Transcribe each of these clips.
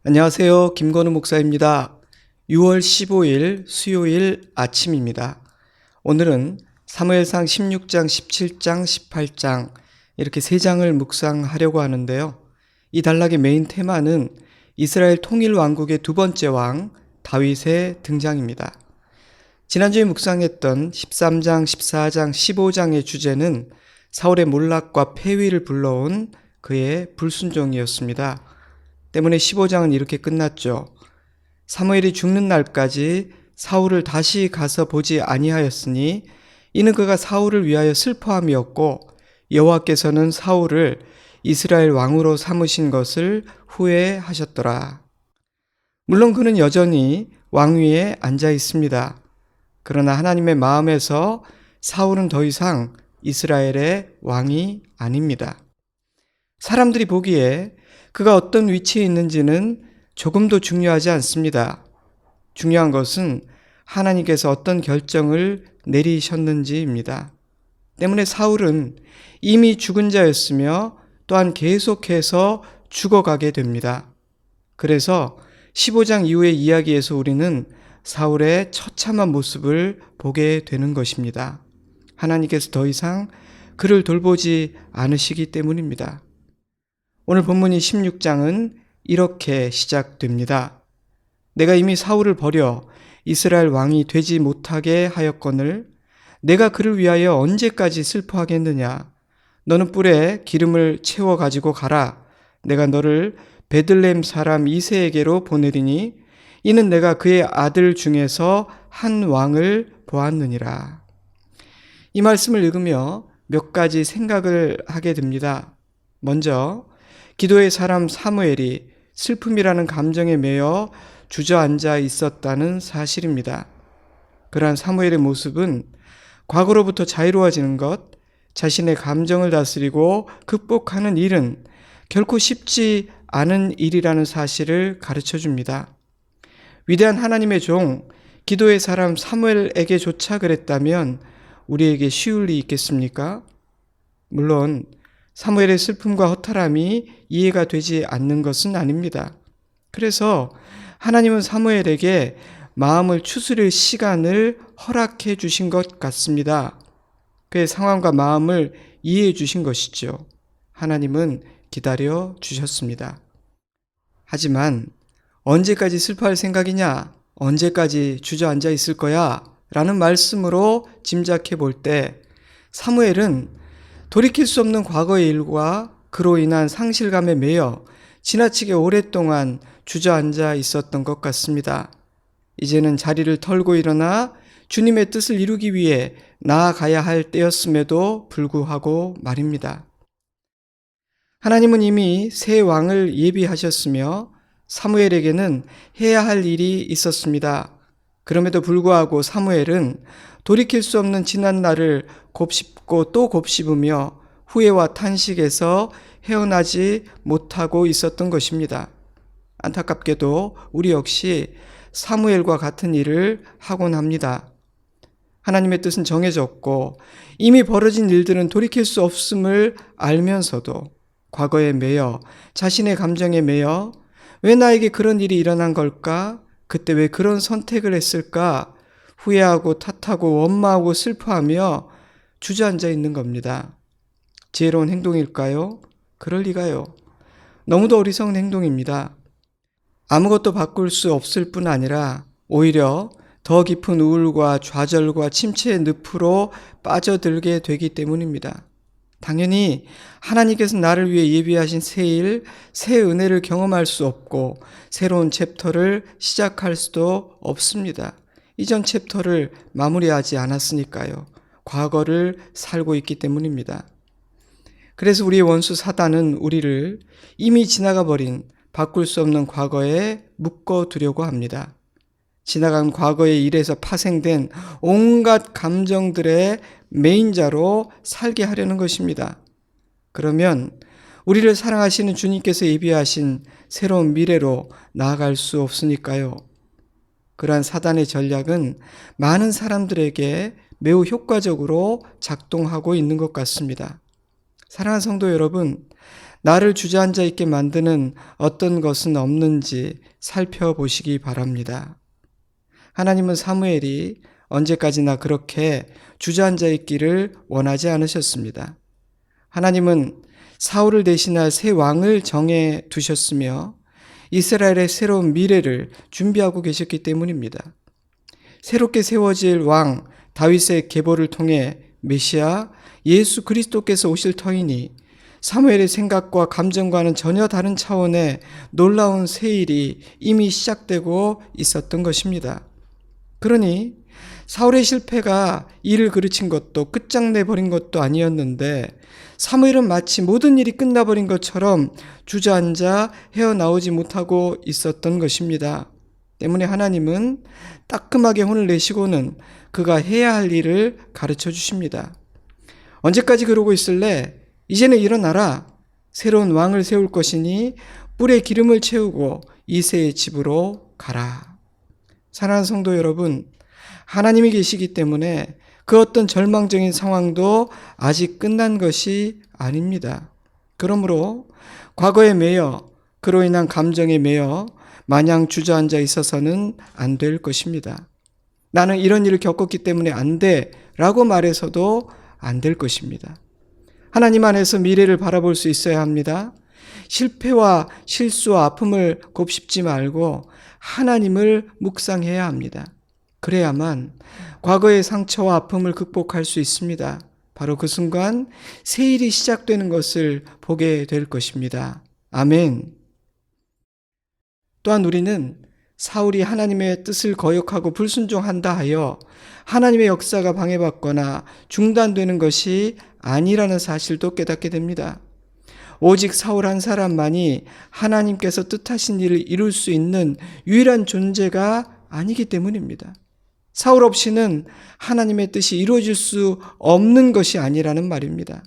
안녕하세요. 김건우 목사입니다. 6월 15일 수요일 아침입니다. 오늘은 사무엘상 16장, 17장, 18장 이렇게 3장을 묵상하려고 하는데요. 이 단락의 메인 테마는 이스라엘 통일 왕국의 두 번째 왕 다윗의 등장입니다. 지난주에 묵상했던 13장, 14장, 15장의 주제는 사울의 몰락과 폐위를 불러온 그의 불순종이었습니다. 때문에 15장은 이렇게 끝났죠. 사무엘이 죽는 날까지 사울을 다시 가서 보지 아니하였으니 이는 그가 사울을 위하여 슬퍼함이었고 여호와께서는 사울을 이스라엘 왕으로 삼으신 것을 후회하셨더라. 물론 그는 여전히 왕위에 앉아 있습니다. 그러나 하나님의 마음에서 사울은 더 이상 이스라엘의 왕이 아닙니다. 사람들이 보기에 그가 어떤 위치에 있는지는 조금도 중요하지 않습니다. 중요한 것은 하나님께서 어떤 결정을 내리셨는지입니다. 때문에 사울은 이미 죽은 자였으며 또한 계속해서 죽어가게 됩니다. 그래서 15장 이후의 이야기에서 우리는 사울의 처참한 모습을 보게 되는 것입니다. 하나님께서 더 이상 그를 돌보지 않으시기 때문입니다. 오늘 본문인 16장은 이렇게 시작됩니다. 내가 이미 사울을 버려 이스라엘 왕이 되지 못하게 하였거늘 내가 그를 위하여 언제까지 슬퍼하겠느냐. 너는 뿔에 기름을 채워 가지고 가라. 내가 너를 베들레헴 사람 이새에게로 보내리니 이는 내가 그의 아들 중에서 한 왕을 보았느니라. 이 말씀을 읽으며 몇 가지 생각을 하게 됩니다. 먼저 기도의 사람 사무엘이 슬픔이라는 감정에 매여 주저앉아 있었다는 사실입니다. 그러한 사무엘의 모습은 과거로부터 자유로워지는 것, 자신의 감정을 다스리고 극복하는 일은 결코 쉽지 않은 일이라는 사실을 가르쳐 줍니다. 위대한 하나님의 종, 기도의 사람 사무엘에게조차 그랬다면 우리에게 쉬울 리 있겠습니까? 물론 사무엘의 슬픔과 허탈함이 이해가 되지 않는 것은 아닙니다. 그래서 하나님은 사무엘에게 마음을 추스릴 시간을 허락해 주신 것 같습니다. 그의 상황과 마음을 이해해 주신 것이죠. 하나님은 기다려 주셨습니다. 하지만 언제까지 슬퍼할 생각이냐? 언제까지 주저앉아 있을 거야? 라는 말씀으로 짐작해 볼 때 사무엘은 돌이킬 수 없는 과거의 일과 그로 인한 상실감에 매여 지나치게 오랫동안 주저앉아 있었던 것 같습니다. 이제는 자리를 털고 일어나 주님의 뜻을 이루기 위해 나아가야 할 때였음에도 불구하고 말입니다. 하나님은 이미 새 왕을 예비하셨으며 사무엘에게는 해야 할 일이 있었습니다. 그럼에도 불구하고 사무엘은 돌이킬 수 없는 지난 날을 곱씹고 또 곱씹으며 후회와 탄식에서 헤어나지 못하고 있었던 것입니다. 안타깝게도 우리 역시 사무엘과 같은 일을 하곤 합니다. 하나님의 뜻은 정해졌고 이미 벌어진 일들은 돌이킬 수 없음을 알면서도 과거에 매여 자신의 감정에 매여 왜 나에게 그런 일이 일어난 걸까? 그때 왜 그런 선택을 했을까? 후회하고 탓하고 원망하고 슬퍼하며 주저앉아 있는 겁니다. 지혜로운 행동일까요? 그럴 리가요. 너무도 어리석은 행동입니다. 아무것도 바꿀 수 없을 뿐 아니라 오히려 더 깊은 우울과 좌절과 침체의 늪으로 빠져들게 되기 때문입니다. 당연히 하나님께서 나를 위해 예비하신 새 일, 새 은혜를 경험할 수 없고 새로운 챕터를 시작할 수도 없습니다. 이전 챕터를 마무리하지 않았으니까요. 과거를 살고 있기 때문입니다. 그래서 우리의 원수 사단은 우리를 이미 지나가 버린 바꿀 수 없는 과거에 묶어두려고 합니다. 지나간 과거의 일에서 파생된 온갖 감정들의 메인자로 살게 하려는 것입니다. 그러면 우리를 사랑하시는 주님께서 예비하신 새로운 미래로 나아갈 수 없으니까요. 그러한 사단의 전략은 많은 사람들에게 매우 효과적으로 작동하고 있는 것 같습니다. 사랑하는 성도 여러분, 나를 주저앉아 있게 만드는 어떤 것은 없는지 살펴보시기 바랍니다. 하나님은 사무엘이 언제까지나 그렇게 주저앉아 있기를 원하지 않으셨습니다. 하나님은 사울을 대신할 새 왕을 정해 두셨으며 이스라엘의 새로운 미래를 준비하고 계셨기 때문입니다. 새롭게 세워질 왕 다윗의 계보를 통해 메시아 예수 그리스도께서 오실 터이니 사무엘의 생각과 감정과는 전혀 다른 차원의 놀라운 새 일이 이미 시작되고 있었던 것입니다. 그러니 사울의 실패가 일을 그르친 것도 끝장내버린 것도 아니었는데 사무엘은 마치 모든 일이 끝나버린 것처럼 주저앉아 헤어나오지 못하고 있었던 것입니다. 때문에 하나님은 따끔하게 혼을 내시고는 그가 해야 할 일을 가르쳐 주십니다. 언제까지 그러고 있을래? 이제는 일어나라. 새로운 왕을 세울 것이니 뿔에 기름을 채우고 이새의 집으로 가라. 사랑하는 성도 여러분, 하나님이 계시기 때문에 그 어떤 절망적인 상황도 아직 끝난 것이 아닙니다. 그러므로 과거에 매여 그로 인한 감정에 매여 마냥 주저앉아 있어서는 안 될 것입니다. 나는 이런 일을 겪었기 때문에 안 돼 라고 말해서도 안 될 것입니다. 하나님 안에서 미래를 바라볼 수 있어야 합니다. 실패와 실수와 아픔을 곱씹지 말고 하나님을 묵상해야 합니다. 그래야만 과거의 상처와 아픔을 극복할 수 있습니다. 바로 그 순간 새 일이 시작되는 것을 보게 될 것입니다. 아멘. 또한 우리는 사울이 하나님의 뜻을 거역하고 불순종한다 하여 하나님의 역사가 방해받거나 중단되는 것이 아니라는 사실도 깨닫게 됩니다. 오직 사울 한 사람만이 하나님께서 뜻하신 일을 이룰 수 있는 유일한 존재가 아니기 때문입니다. 사울 없이는 하나님의 뜻이 이루어질 수 없는 것이 아니라는 말입니다.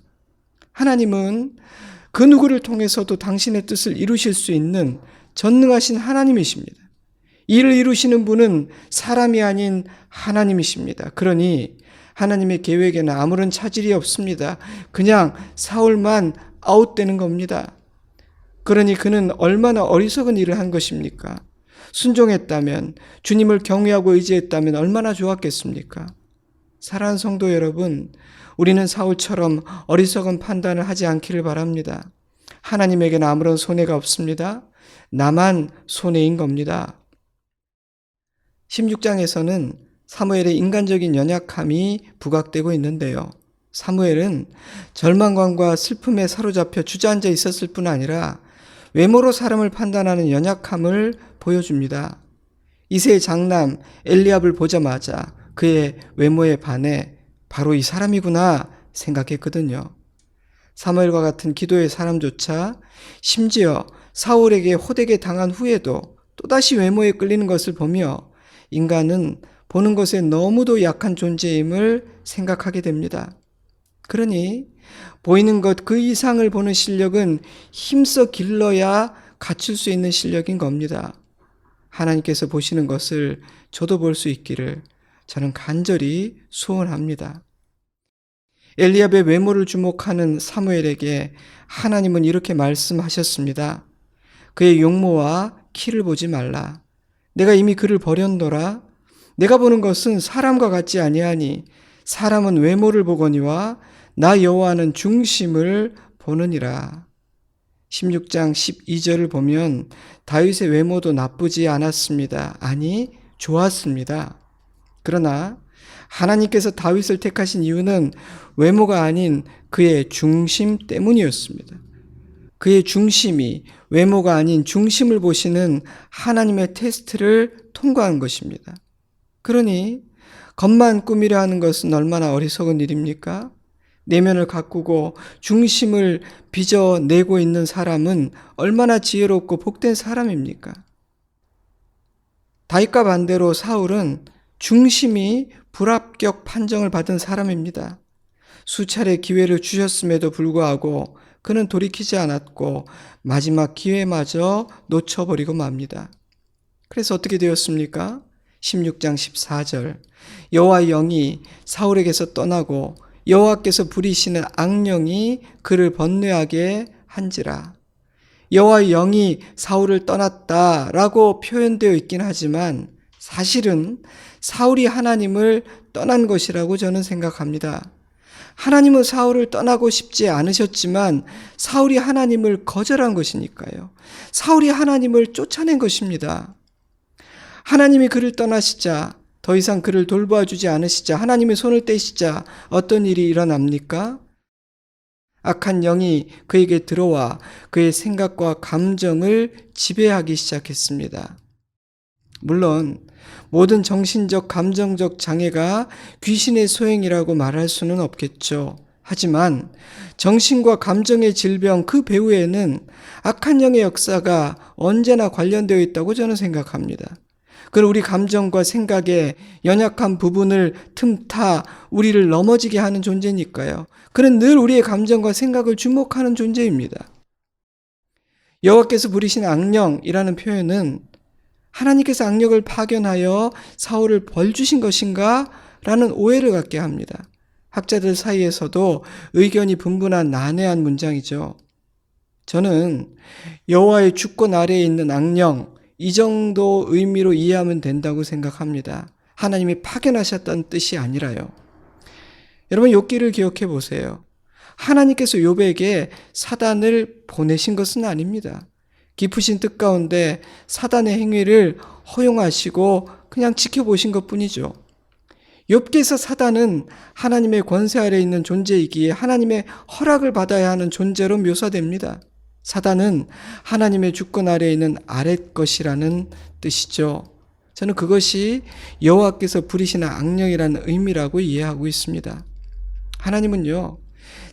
하나님은 그 누구를 통해서도 당신의 뜻을 이루실 수 있는 전능하신 하나님이십니다. 이를 이루시는 분은 사람이 아닌 하나님이십니다. 그러니 하나님의 계획에는 아무런 차질이 없습니다. 그냥 사울만 아웃되는 겁니다. 그러니 그는 얼마나 어리석은 일을 한 것입니까? 순종했다면, 주님을 경외하고 의지했다면 얼마나 좋았겠습니까? 사랑하는 성도 여러분, 우리는 사울처럼 어리석은 판단을 하지 않기를 바랍니다. 하나님에게는 아무런 손해가 없습니다. 나만 손해인 겁니다. 16장에서는 사무엘의 인간적인 연약함이 부각되고 있는데요. 사무엘은 절망감과 슬픔에 사로잡혀 주저앉아 있었을 뿐 아니라 외모로 사람을 판단하는 연약함을 보여줍니다. 이새의 장남 엘리압을 보자마자 그의 외모에 반해 바로 이 사람이구나 생각했거든요. 사무엘과 같은 기도의 사람조차 심지어 사울에게 호되게 당한 후에도 또다시 외모에 끌리는 것을 보며 인간은 보는 것에 너무도 약한 존재임을 생각하게 됩니다. 그러니 보이는 것 그 이상을 보는 실력은 힘써 길러야 갖출 수 있는 실력인 겁니다. 하나님께서 보시는 것을 저도 볼 수 있기를 저는 간절히 소원합니다. 엘리압의 외모를 주목하는 사무엘에게 하나님은 이렇게 말씀하셨습니다. 그의 용모와 키를 보지 말라. 내가 이미 그를 버렸노라. 내가 보는 것은 사람과 같지 아니하니 사람은 외모를 보거니와 나 여호와는 중심을 보느니라. 16장 12절을 보면 다윗의 외모도 나쁘지 않았습니다. 아니, 좋았습니다. 그러나 하나님께서 다윗을 택하신 이유는 외모가 아닌 그의 중심 때문이었습니다. 그의 중심이 외모가 아닌 중심을 보시는 하나님의 테스트를 통과한 것입니다. 그러니 겉만 꾸미려 하는 것은 얼마나 어리석은 일입니까? 내면을 가꾸고 중심을 빚어내고 있는 사람은 얼마나 지혜롭고 복된 사람입니까? 다윗과 반대로 사울은 중심이 불합격 판정을 받은 사람입니다. 수차례 기회를 주셨음에도 불구하고 그는 돌이키지 않았고 마지막 기회마저 놓쳐버리고 맙니다. 그래서 어떻게 되었습니까? 16장 14절 여호와의 영이 사울에게서 떠나고 여호와께서 부리시는 악령이 그를 번뇌하게 한지라. 여호와의 영이 사울을 떠났다라고 표현되어 있긴 하지만 사실은 사울이 하나님을 떠난 것이라고 저는 생각합니다. 하나님은 사울을 떠나고 싶지 않으셨지만 사울이 하나님을 거절한 것이니까요. 사울이 하나님을 쫓아낸 것입니다. 하나님이 그를 떠나시자, 더 이상 그를 돌봐주지 않으시자, 하나님의 손을 떼시자 어떤 일이 일어납니까? 악한 영이 그에게 들어와 그의 생각과 감정을 지배하기 시작했습니다. 물론 모든 정신적, 감정적 장애가 귀신의 소행이라고 말할 수는 없겠죠. 하지만 정신과 감정의 질병 그 배후에는 악한 영의 역사가 언제나 관련되어 있다고 저는 생각합니다. 그는 우리 감정과 생각의 연약한 부분을 틈타 우리를 넘어지게 하는 존재니까요. 그는 늘 우리의 감정과 생각을 주목하는 존재입니다. 여호와께서 부리신 악령이라는 표현은 하나님께서 악령을 파견하여 사울을 벌주신 것인가? 라는 오해를 갖게 합니다. 학자들 사이에서도 의견이 분분한 난해한 문장이죠. 저는 여호와의 주권 아래에 있는 악령, 이 정도 의미로 이해하면 된다고 생각합니다. 하나님이 파견하셨다는 뜻이 아니라요. 여러분 욥기를 기억해 보세요. 하나님께서 욥에게 사단을 보내신 것은 아닙니다. 깊으신 뜻 가운데 사단의 행위를 허용하시고 그냥 지켜보신 것뿐이죠. 욥기에서 사단은 하나님의 권세 아래에 있는 존재이기에 하나님의 허락을 받아야 하는 존재로 묘사됩니다. 사단은 하나님의 주권 아래에 있는 아랫것이라는 뜻이죠. 저는 그것이 여호와께서 부리시는 악령이라는 의미라고 이해하고 있습니다. 하나님은요,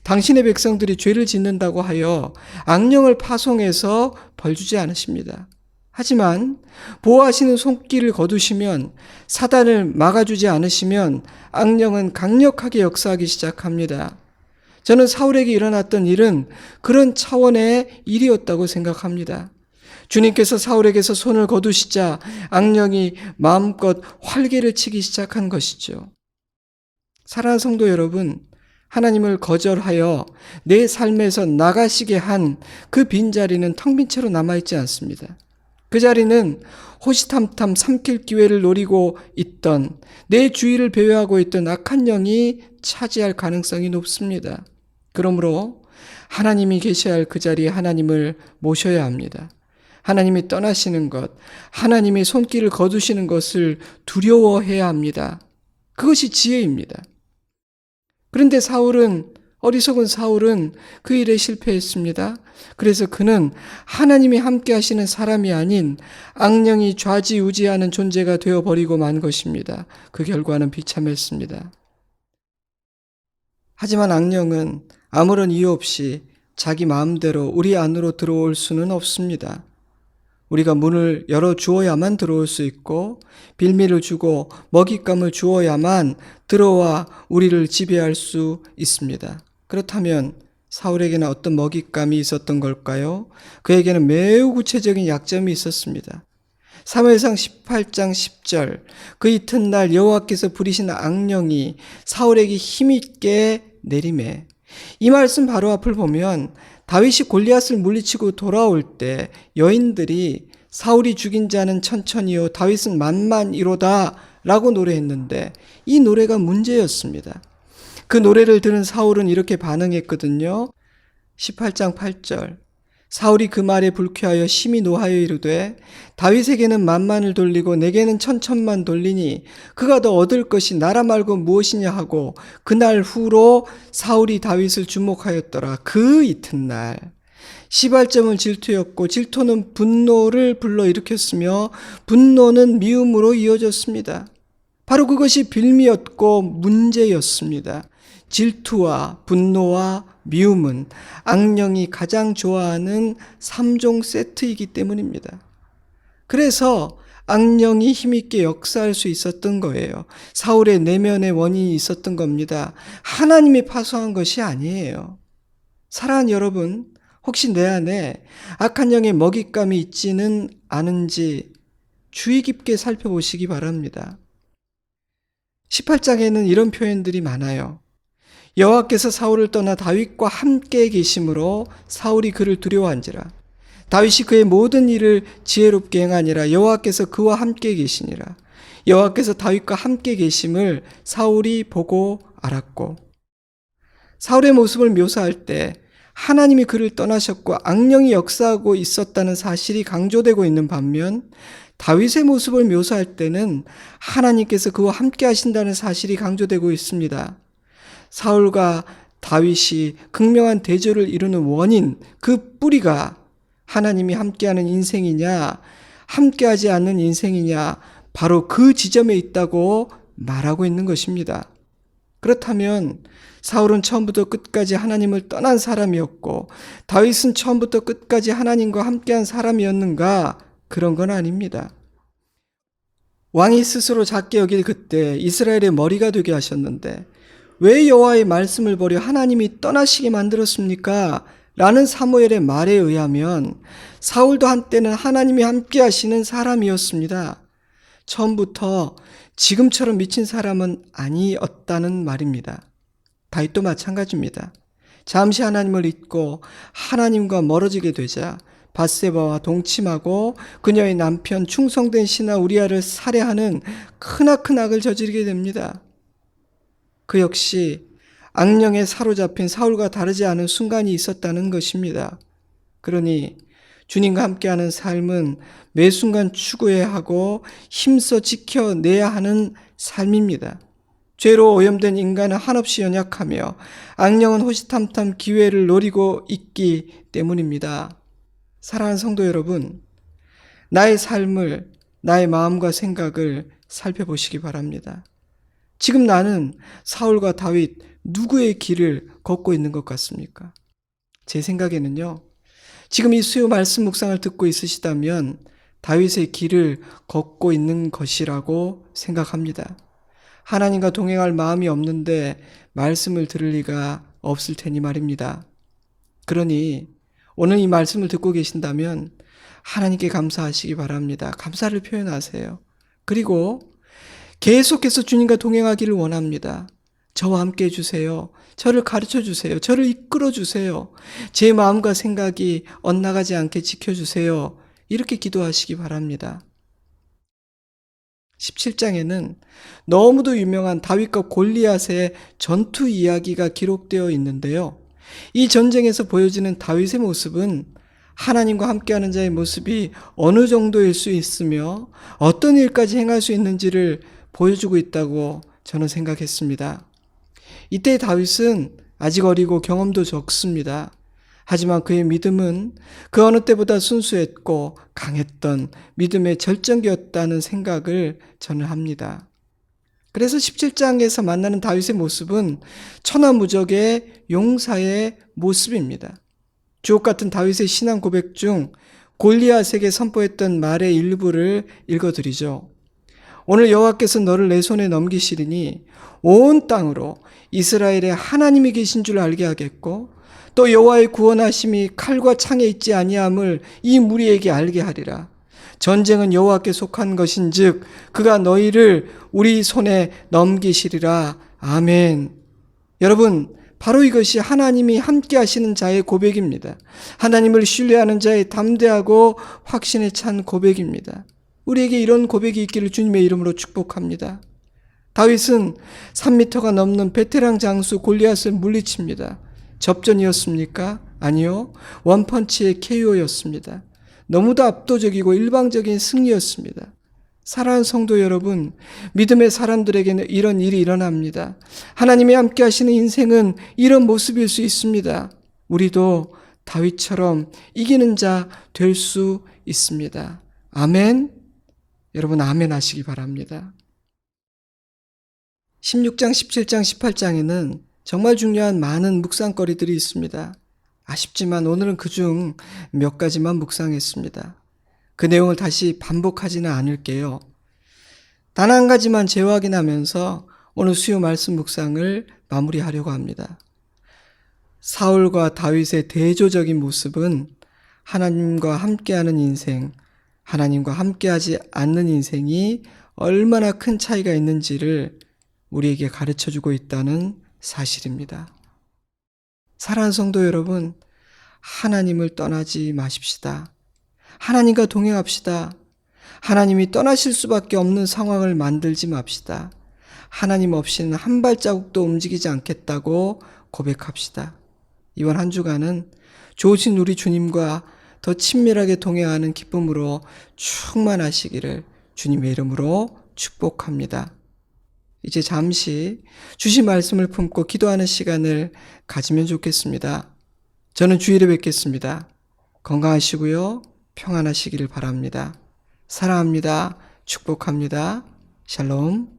당신의 백성들이 죄를 짓는다고 하여 악령을 파송해서 벌주지 않으십니다. 하지만 보호하시는 손길을 거두시면, 사단을 막아주지 않으시면 악령은 강력하게 역사하기 시작합니다. 저는 사울에게 일어났던 일은 그런 차원의 일이었다고 생각합니다. 주님께서 사울에게서 손을 거두시자 악령이 마음껏 활개를 치기 시작한 것이죠. 사랑하는 성도 여러분, 하나님을 거절하여 내 삶에서 나가시게 한 그 빈자리는 텅 빈 채로 남아있지 않습니다. 그 자리는 호시탐탐 삼킬 기회를 노리고 있던, 내 주위를 배회하고 있던 악한 영이 차지할 가능성이 높습니다. 그러므로 하나님이 계셔야 할 그 자리에 하나님을 모셔야 합니다. 하나님이 떠나시는 것, 하나님이 손길을 거두시는 것을 두려워해야 합니다. 그것이 지혜입니다. 그런데 어리석은 사울은 그 일에 실패했습니다. 그래서 그는 하나님이 함께 하시는 사람이 아닌 악령이 좌지우지하는 존재가 되어버리고 만 것입니다. 그 결과는 비참했습니다. 하지만 악령은 아무런 이유 없이 자기 마음대로 우리 안으로 들어올 수는 없습니다. 우리가 문을 열어주어야만 들어올 수 있고, 빌미를 주고 먹잇감을 주어야만 들어와 우리를 지배할 수 있습니다. 그렇다면 사울에게는 어떤 먹잇감이 있었던 걸까요? 그에게는 매우 구체적인 약점이 있었습니다. 사무엘상 18장 10절, 그 이튿날 여호와께서 부리신 악령이 사울에게 힘있게 내리매. 이 말씀 바로 앞을 보면 다윗이 골리앗을 물리치고 돌아올 때 여인들이 사울이 죽인 자는 천천히요 다윗은 만만이로다 라고 노래했는데, 이 노래가 문제였습니다. 그 노래를 들은 사울은 이렇게 반응했거든요. 18장 8절, 사울이 그 말에 불쾌하여 심히 노하여 이르되 다윗에게는 만만을 돌리고 내게는 천천만 돌리니 그가 더 얻을 것이 나라 말고 무엇이냐 하고, 그날 후로 사울이 다윗을 주목하였더라. 그 이튿날 시발점은 질투였고 질투는 분노를 불러일으켰으며 분노는 미움으로 이어졌습니다. 바로 그것이 빌미였고 문제였습니다. 질투와 분노와 미움은 악령이 가장 좋아하는 3종 세트이기 때문입니다. 그래서 악령이 힘있게 역사할 수 있었던 거예요. 사울의 내면의 원인이 있었던 겁니다. 하나님이 파송한 것이 아니에요. 사랑하는 여러분, 혹시 내 안에 악한 영의 먹잇감이 있지는 않은지 주의 깊게 살펴보시기 바랍니다. 18장에는 이런 표현들이 많아요. 여호와께서 사울을 떠나 다윗과 함께 계심으로 사울이 그를 두려워한지라. 다윗이 그의 모든 일을 지혜롭게 행하니라. 여호와께서 그와 함께 계시니라. 여호와께서 다윗과 함께 계심을 사울이 보고 알았고, 사울의 모습을 묘사할 때 하나님이 그를 떠나셨고 악령이 역사하고 있었다는 사실이 강조되고 있는 반면, 다윗의 모습을 묘사할 때는 하나님께서 그와 함께 하신다는 사실이 강조되고 있습니다. 사울과 다윗이 극명한 대조를 이루는 원인, 그 뿌리가 하나님이 함께하는 인생이냐, 함께하지 않는 인생이냐, 바로 그 지점에 있다고 말하고 있는 것입니다. 그렇다면 사울은 처음부터 끝까지 하나님을 떠난 사람이었고 다윗은 처음부터 끝까지 하나님과 함께한 사람이었는가? 그런 건 아닙니다. 왕이 스스로 작게 여길 그때 이스라엘의 머리가 되게 하셨는데 왜 여호와의 말씀을 버려 하나님이 떠나시게 만들었습니까? 라는 사무엘의 말에 의하면 사울도 한때는 하나님이 함께 하시는 사람이었습니다. 처음부터 지금처럼 미친 사람은 아니었다는 말입니다. 다윗도 마찬가지입니다. 잠시 하나님을 잊고 하나님과 멀어지게 되자 밧세바와 동침하고 그녀의 남편 충성된 신하 우리아를 살해하는 크나큰 악을 저지르게 됩니다. 그 역시 악령에 사로잡힌 사울과 다르지 않은 순간이 있었다는 것입니다. 그러니 주님과 함께하는 삶은 매 순간 추구해야 하고 힘써 지켜내야 하는 삶입니다. 죄로 오염된 인간은 한없이 연약하며 악령은 호시탐탐 기회를 노리고 있기 때문입니다. 사랑하는 성도 여러분, 나의 삶을, 나의 마음과 생각을 살펴보시기 바랍니다. 지금 나는 사울과 다윗 누구의 길을 걷고 있는 것 같습니까? 제 생각에는요, 지금 이 수요 말씀 묵상을 듣고 있으시다면 다윗의 길을 걷고 있는 것이라고 생각합니다. 하나님과 동행할 마음이 없는데 말씀을 들을 리가 없을 테니 말입니다. 그러니 오늘 이 말씀을 듣고 계신다면 하나님께 감사하시기 바랍니다. 감사를 표현하세요. 그리고 계속해서 주님과 동행하기를 원합니다. 저와 함께 해주세요. 저를 가르쳐 주세요. 저를 이끌어 주세요. 제 마음과 생각이 엇나가지 않게 지켜주세요. 이렇게 기도하시기 바랍니다. 17장에는 너무도 유명한 다윗과 골리앗의 전투 이야기가 기록되어 있는데요. 이 전쟁에서 보여지는 다윗의 모습은 하나님과 함께하는 자의 모습이 어느 정도일 수 있으며 어떤 일까지 행할 수 있는지를 보여주고 있다고 저는 생각했습니다. 이때 다윗은 아직 어리고 경험도 적습니다. 하지만 그의 믿음은 그 어느 때보다 순수했고 강했던 믿음의 절정기였다는 생각을 저는 합니다. 그래서 17장에서 만나는 다윗의 모습은 천하무적의 용사의 모습입니다. 주옥 같은 다윗의 신앙 고백 중 골리앗에게 선포했던 말의 일부를 읽어드리죠. 오늘 여호와께서 너를 내 손에 넘기시리니 온 땅으로 이스라엘의 하나님이 계신 줄 알게 하겠고 또 여호와의 구원하심이 칼과 창에 있지 아니함을 이 무리에게 알게 하리라. 전쟁은 여호와께 속한 것인즉 그가 너희를 우리 손에 넘기시리라. 아멘. 여러분, 바로 이것이 하나님이 함께 하시는 자의 고백입니다. 하나님을 신뢰하는 자의 담대하고 확신에 찬 고백입니다. 우리에게 이런 고백이 있기를 주님의 이름으로 축복합니다. 다윗은 3m가 넘는 베테랑 장수 골리앗을 물리칩니다. 접전이었습니까? 아니요. 원펀치의 KO였습니다. 너무도 압도적이고 일방적인 승리였습니다. 사랑하는 성도 여러분, 믿음의 사람들에게는 이런 일이 일어납니다. 하나님이 함께 하시는 인생은 이런 모습일 수 있습니다. 우리도 다윗처럼 이기는 자 될 수 있습니다. 아멘. 여러분 아멘 하시기 바랍니다. 16장, 17장, 18장에는 정말 중요한 많은 묵상거리들이 있습니다. 아쉽지만 오늘은 그중 몇 가지만 묵상했습니다. 그 내용을 다시 반복하지는 않을게요. 단 한 가지만 재확인하면서 오늘 수요 말씀 묵상을 마무리하려고 합니다. 사울과 다윗의 대조적인 모습은 하나님과 함께하는 인생, 하나님과 함께하지 않는 인생이 얼마나 큰 차이가 있는지를 우리에게 가르쳐주고 있다는 사실입니다. 사랑하는 성도 여러분, 하나님을 떠나지 마십시다. 하나님과 동행합시다. 하나님이 떠나실 수밖에 없는 상황을 만들지 맙시다. 하나님 없이는 한 발자국도 움직이지 않겠다고 고백합시다. 이번 한 주간은 좋으신 우리 주님과 더 친밀하게 동행하는 기쁨으로 충만하시기를 주님의 이름으로 축복합니다. 이제 잠시 주신 말씀을 품고 기도하는 시간을 가지면 좋겠습니다. 저는 주일에 뵙겠습니다. 건강하시고요. 평안하시기를 바랍니다. 사랑합니다. 축복합니다. 샬롬.